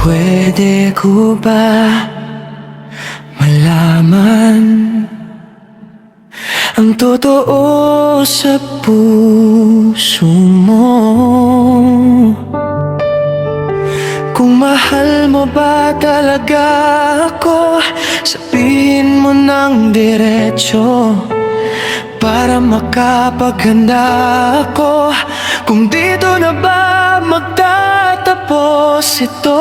Pwede ko ba malaman ang totoo sa puso mo? Kung mahal mo ba talaga ako, sabihin mo ng diretso para makapaghanda ako. Kung dito na ba magtatapos ito?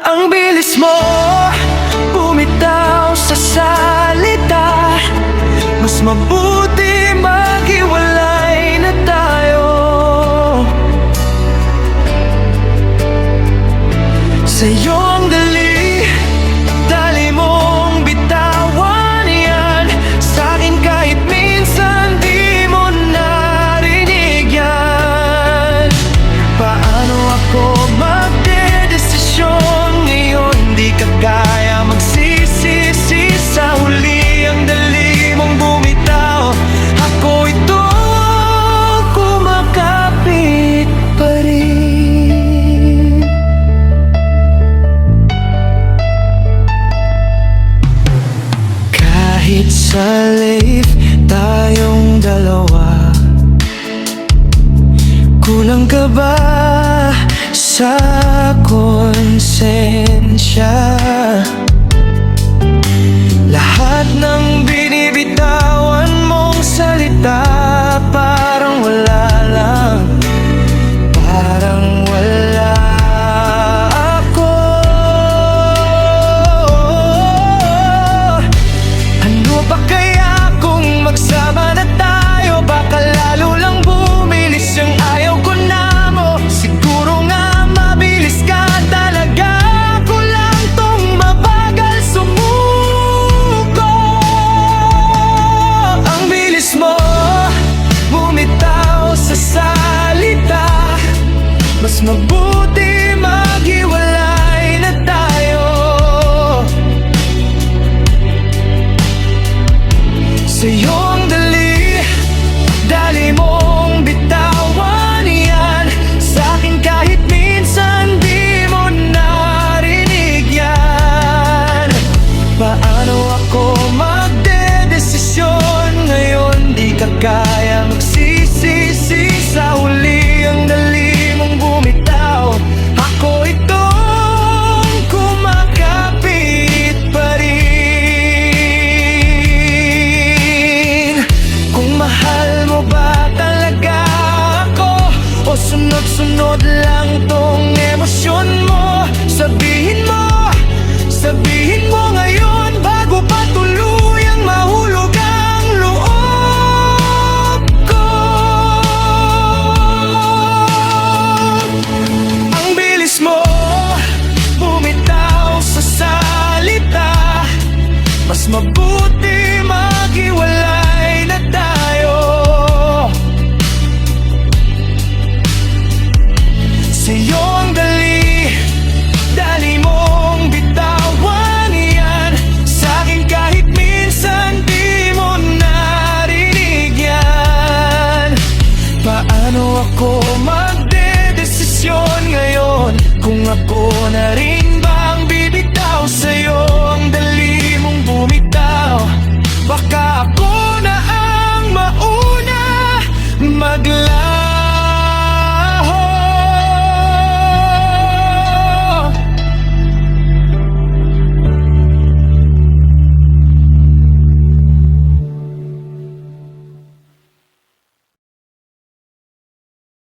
Ang bilis mo bumitaw sa salita, mas mabuti maghiwalay na tayo. Sa'yo ang dali, dali mong bitawan yan. Sa'kin kahit minsan di mo narinig yan. Paano ako magdedesisyon ngayon? Di ka kaya magsisisi sa huli. Ang dali mong bumitaw, ako ito kumakapit pa rin. Kahit sa life tayong dalawa, kulang ka ba sa konsensya? Lahat ng binibitawan mong salita parang wala lang, parang wala ako. Ano ba kaya kung magsama na tayo? Baka lalo lang bumilis yung ayaw ko na mo. Siguro nga mabilis ka talaga, ako lang tong mabagal sumuko. Ang bilis mo bumitaw sa salita, mas mabuti maghiwalay na tayo. Sa'yo ang dali, dali mong bitawan yan. Sa'kin kahit minsan di mo narinig yan. Paano ako magdedesisyon ngayon? Di ka kaya magsisisi sa huli. Ang dali mong bumitaw, ako itong kumakapit pa rin. Kung mahal mo ba talaga ako, o sunod-sunod lang tong emosyon mo? Sabihin mo ngayon bago pa tuluyang mahulog ang loob ko. Ang bilis mo bumitaw sa salita, mas mabuti maghiwalay na tayo. Sa'yo